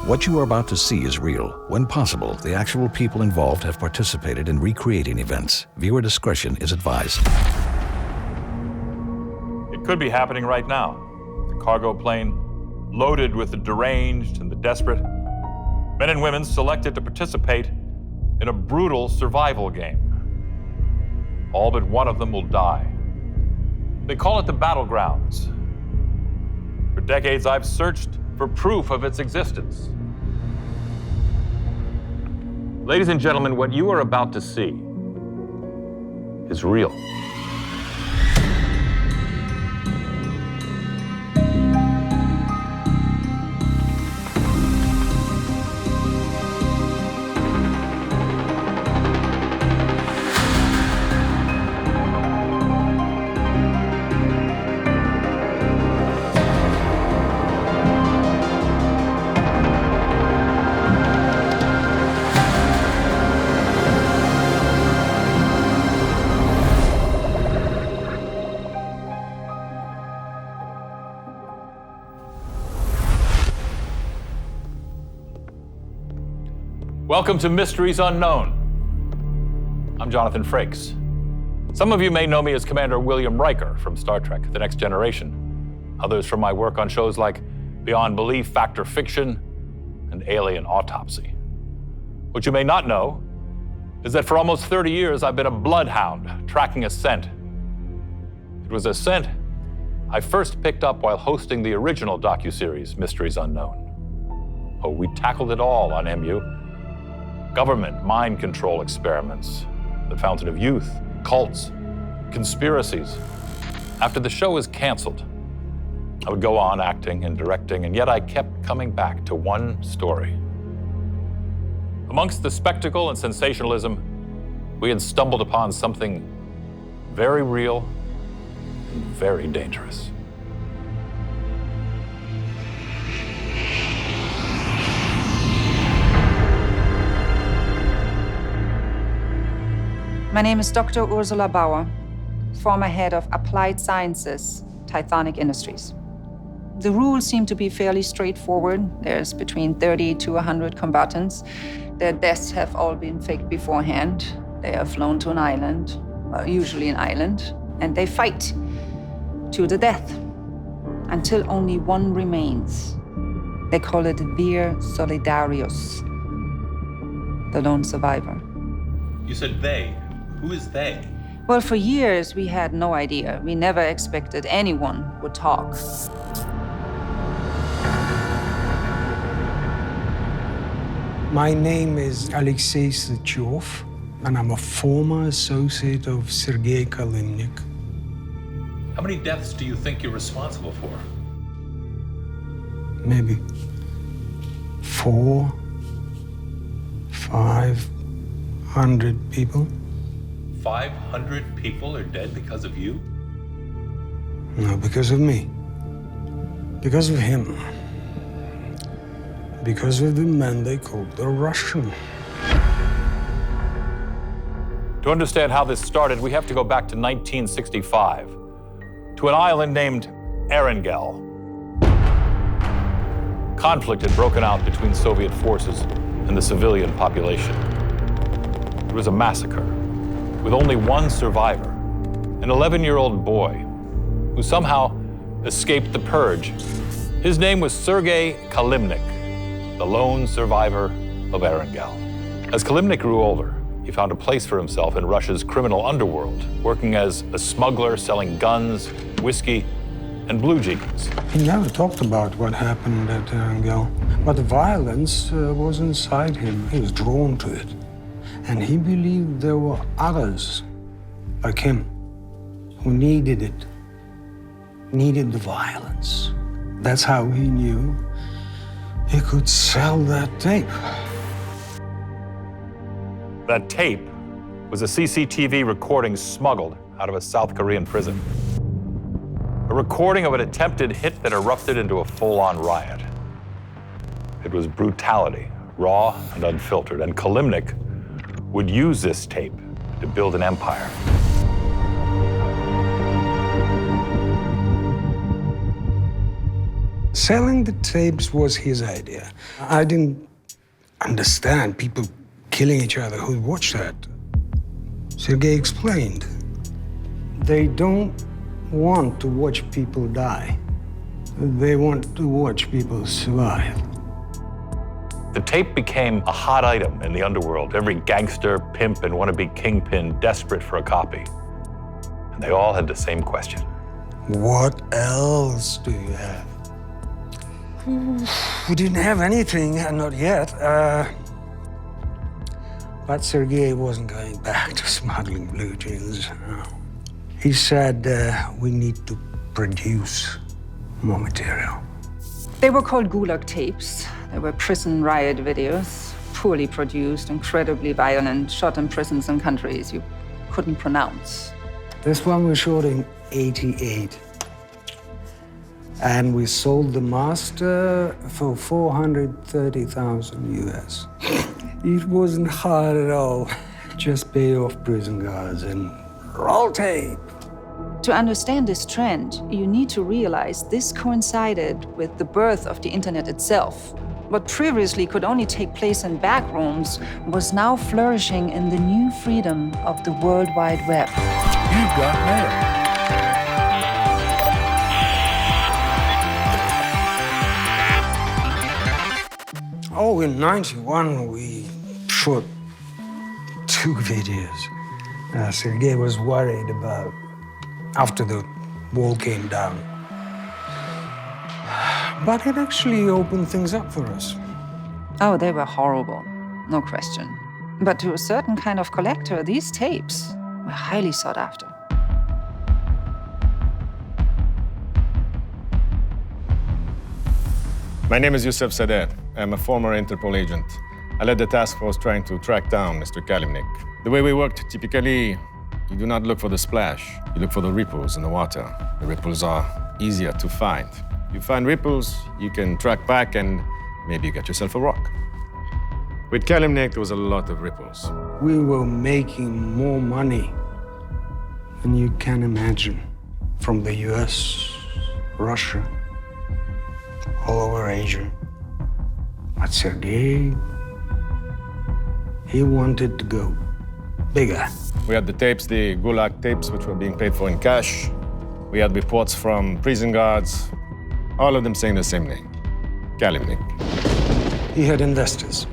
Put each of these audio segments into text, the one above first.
What you are about to see is real. When possible, the actual people involved have participated in recreating events. Viewer discretion is advised. It could be happening right now. The cargo plane loaded with the deranged and the desperate. Men and women selected to participate in a brutal survival game. All but one of them will die. They call it the Battlegrounds. For decades, I've searched for proof of its existence. Ladies and gentlemen, what you are about to see is real. Welcome to Mysteries Unknown. I'm Jonathan Frakes. Some of you may know me as Commander William Riker from Star Trek: The Next Generation. Others from my work on shows like Beyond Belief, Fact or Fiction, and Alien Autopsy. What you may not know is that for almost 30 years, I've been a bloodhound tracking a scent. It was a scent I first picked up while hosting the original docuseries, Mysteries Unknown. Oh, we tackled it all on MU. Government mind control experiments, the fountain of youth, cults, conspiracies. After the show was canceled, I would go on acting and directing, and yet I kept coming back to one story. Amongst the spectacle and sensationalism, we had stumbled upon something very real and very dangerous. My name is Dr. Ursula Bauer, former head of Applied Sciences, Tithonic Industries. The rules seem to be fairly straightforward. There's between 30 to 100 combatants. Their deaths have all been faked beforehand. They are flown to an island, well, usually an island, and they fight to the death until only one remains. They call it Vir Solidarius, the lone survivor. You said they. Who is they? Well, for years, we had no idea. We never expected anyone would talk. My name is Alexei Sychov, and I'm a former associate of Sergei Kalimnik. How many deaths do you think you're responsible for? Maybe 400, 500 people. 500 people are dead because of you? No, because of me. Because of him. Because of the man they called the Russian. To understand how this started, we have to go back to 1965, to an island named Erangel. Conflict had broken out between Soviet forces and the civilian population. It was a massacre, with only one survivor, an 11-year-old boy who somehow escaped the purge. His name was Sergei Kalimnik, the lone survivor of Erangel. As Kalimnik grew older, he found a place for himself in Russia's criminal underworld, working as a smuggler selling guns, whiskey, and blue jeans. He never talked about what happened at Erangel, but the violence was inside him. He was drawn to it. And he believed there were others like him who needed it, needed the violence. That's how he knew he could sell that tape. That tape was a CCTV recording smuggled out of a South Korean prison. A recording of an attempted hit that erupted into a full-on riot. It was brutality, raw and unfiltered, and Kalimnik would use this tape to build an empire. Selling the tapes was his idea. I didn't understand people killing each other who watched that. Sergei explained. They don't want to watch people die. They want to watch people survive. The tape became a hot item in the underworld. Every gangster, pimp, and wannabe kingpin desperate for a copy. And they all had the same question. What else do you have? We didn't have anything, not yet. But Sergei wasn't going back to smuggling blue jeans. No. He said we need to produce more material. They were called Gulag tapes. They were prison riot videos, poorly produced, incredibly violent, shot in prisons and countries you couldn't pronounce. This one we shot in '88. And we sold the master for 430,000 US. It wasn't hard at all. Just pay off prison guards and roll tape. To understand this trend, you need to realize this coincided with the birth of the internet itself. What previously could only take place in back rooms was now flourishing in the new freedom of the World Wide Web. You've got mail. Oh, in '91, we shot 2 videos. Sergei was worried about after the wall came down. But it actually opened things up for us. Oh, they were horrible, no question. But to a certain kind of collector, these tapes were highly sought after. My name is Yusuf Sadeh. I'm a former Interpol agent. I led the task force trying to track down Mr. Kalimnik. The way we worked, typically, you do not look for the splash. You look for the ripples in the water. The ripples are easier to find. You find ripples, you can track back and maybe you get yourself a rock. With Kalimnik, there was a lot of ripples. We were making more money than you can imagine from the US, Russia, all over Asia. But Sergei, he wanted to go bigger. We had the tapes, the Gulag tapes, which were being paid for in cash. We had reports from prison guards, all of them saying the same name, Kalimnik. He had investors,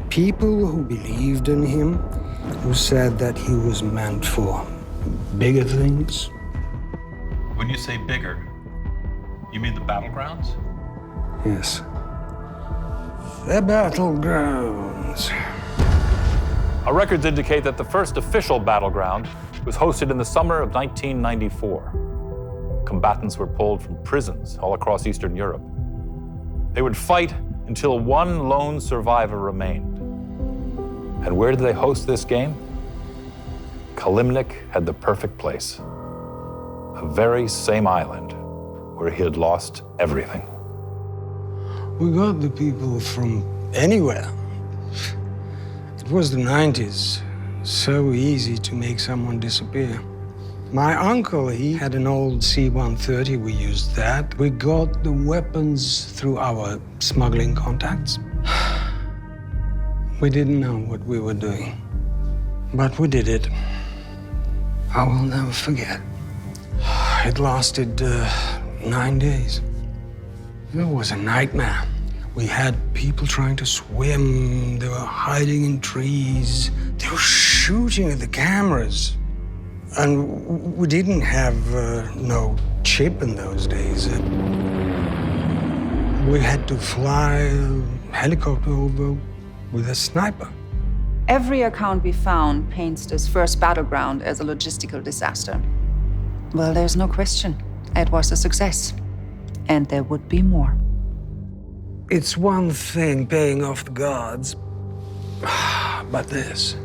people who believed in him, who said that he was meant for bigger things. When you say bigger, you mean the Battlegrounds? Yes. The Battlegrounds. Our records indicate that the first official battleground was hosted in the summer of 1994. Combatants were pulled from prisons all across Eastern Europe. They would fight until one lone survivor remained. And where did they host this game? Kalimnik had the perfect place. The very same island where he had lost everything. We got the people from anywhere. It was the '90s, so easy to make someone disappear. My uncle, he had an old C-130, we used that. We got the weapons through our smuggling contacts. We didn't know what we were doing, but we did it. I will never forget. It lasted 9 days. It was a nightmare. We had people trying to swim. They were hiding in trees. They were shooting at the cameras. And we didn't have no chip in those days. We had to fly a helicopter over with a sniper. Every account we found paints this first battleground as a logistical disaster. Well, there's no question. It was a success. And there would be more. It's one thing paying off the guards, but this.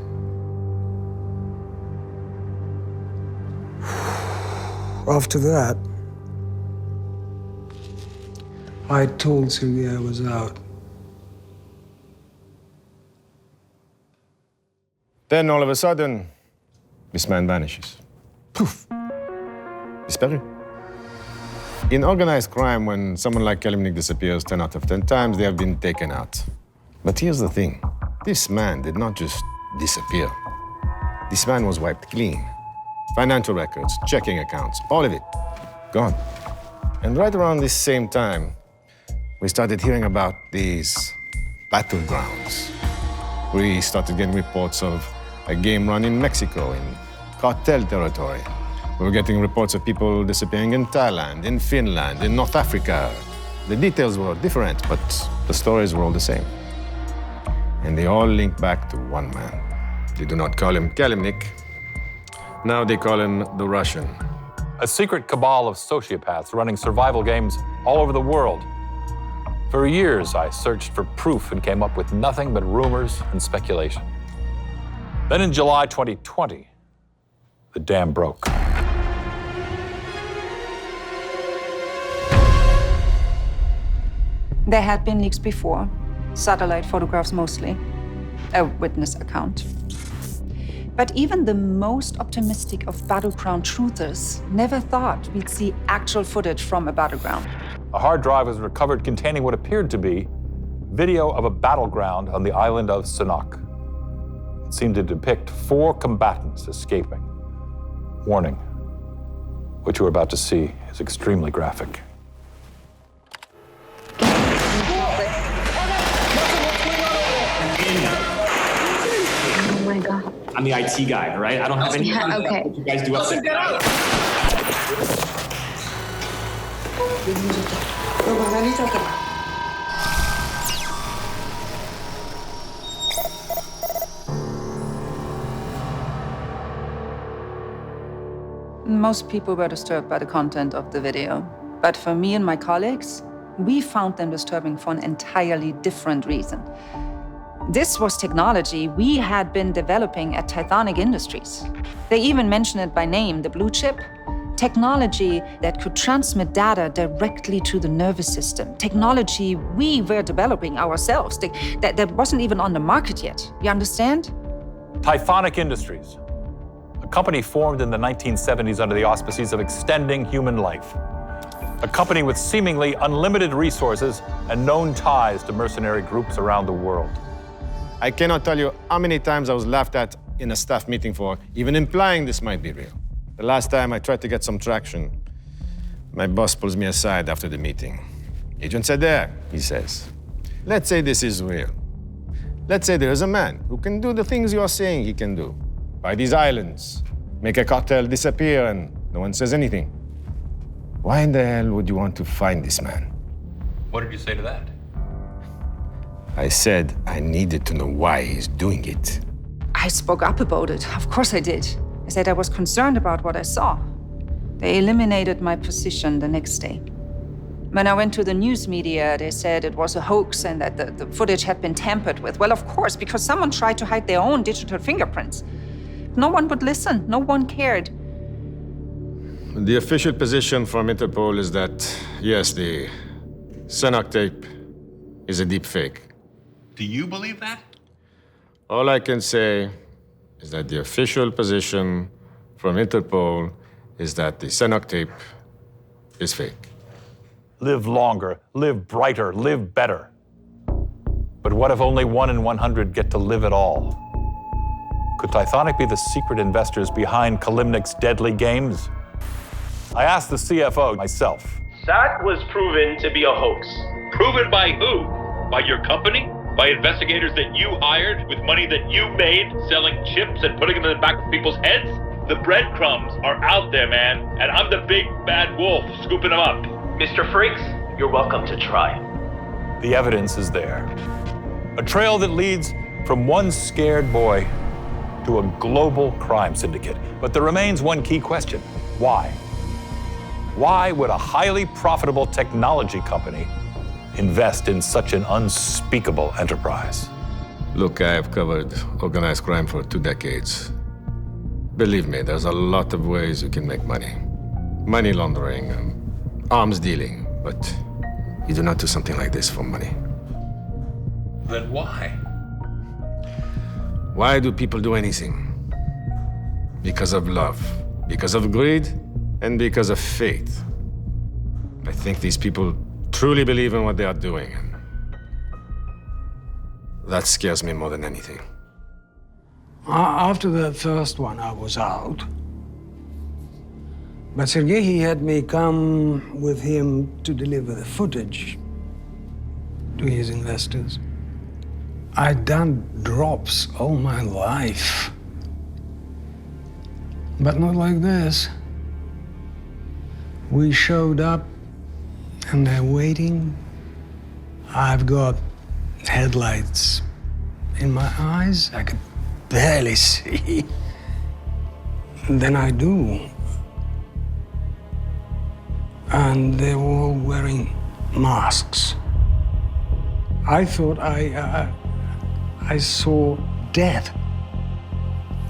After that, I told Sergei I was out. Then all of a sudden, this man vanishes. Poof! Disparu. In organized crime, when someone like Kalimnik disappears 10 out of 10 times, they have been taken out. But here's the thing. This man did not just disappear. This man was wiped clean. Financial records, checking accounts, all of it, gone. And right around this same time, we started hearing about these Battlegrounds. We started getting reports of a game run in Mexico, in cartel territory. We were getting reports of people disappearing in Thailand, in Finland, in North Africa. The details were different, but the stories were all the same. And they all link back to one man. They do not call him Kalimnik. Now they call him the Russian. A secret cabal of sociopaths running survival games all over the world. For years, I searched for proof and came up with nothing but rumors and speculation. Then in July 2020, the dam broke. There had been leaks before, satellite photographs mostly, a witness account. But even the most optimistic of battleground truthers never thought we'd see actual footage from a battleground. A hard drive was recovered containing what appeared to be video of a battleground on the island of Sanok. It seemed to depict 4 combatants escaping. Warning, what you are about to see is extremely graphic. Oh my God. I'm the IT guy, all right? I don't have any Yeah, okay. what you guys do up there. Most people were disturbed by the content of the video. But for me and my colleagues, we found them disturbing for an entirely different reason. This was technology we had been developing at Tithonic Industries. They even mentioned it by name, the blue chip. Technology that could transmit data directly to the nervous system. Technology we were developing ourselves, that wasn't even on the market yet. You understand? Tithonic Industries, a company formed in the 1970s under the auspices of extending human life. A company with seemingly unlimited resources and known ties to mercenary groups around the world. I cannot tell you how many times I was laughed at in a staff meeting for even implying this might be real. The last time I tried to get some traction, my boss pulls me aside after the meeting. Agent said there, he says, let's say this is real. Let's say there is a man who can do the things you are saying he can do. Buy these islands, make a cartel disappear, and no one says anything. Why in the hell would you want to find this man? What did you say to that? I said I needed to know why he's doing it. I spoke up about it. Of course I did. I said I was concerned about what I saw. They eliminated my position the next day. When I went to the news media, they said it was a hoax and that the footage had been tampered with. Well, of course, because someone tried to hide their own digital fingerprints. No one would listen. No one cared. The official position from Interpol is that, yes, the Sanok tape is a deep fake. Do you believe that? All I can say is that the official position from Interpol is that the Sanok tape is fake. Live longer, live brighter, live better. But what if only 1 in 100 get to live at all? Could Tithonic be the secret investors behind Kalimnik's deadly games? I asked the CFO myself. That was proven to be a hoax. Proven by who? By your company? By investigators that you hired with money that you made, selling chips and putting them in the back of people's heads? The breadcrumbs are out there, man, and I'm the big bad wolf scooping them up. Mr. Frakes, you're welcome to try. The evidence is there. A trail that leads from one scared boy to a global crime syndicate. But there remains one key question. Why? Why would a highly profitable technology company invest in such an unspeakable enterprise? Look, I have covered organized crime for 2 decades. Believe me, there's a lot of ways you can make money. Money laundering, arms dealing, but you do not do something like this for money. Then why? Why do people do anything? Because of love, because of greed, and because of faith. I think these people truly believe in what they are doing. And that scares me more than anything. After the first one, I was out. But Sergei, he had me come with him to deliver the footage to his investors. I'd done drops all my life. But not like this. We showed up and they're waiting. I've got headlights in my eyes. I could barely see. And then I do. And they were all wearing masks. I thought I saw death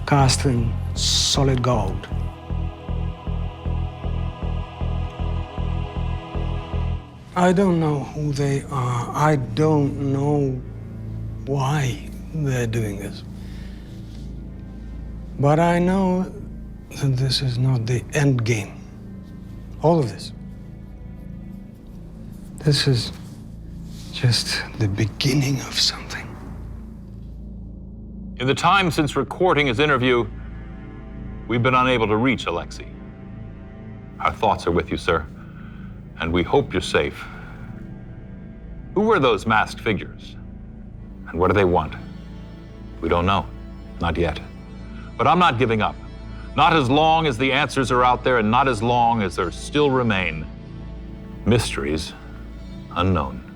cast in solid gold. I don't know who they are. I don't know why they're doing this. But I know that this is not the end game. All of this. This is just the beginning of something. In the time since recording his interview, we've been unable to reach Alexei. Our thoughts are with you, sir, and we hope you're safe. Who were those masked figures? And what do they want? We don't know. Not yet. But I'm not giving up. Not as long as the answers are out there, and not as long as there still remain mysteries unknown.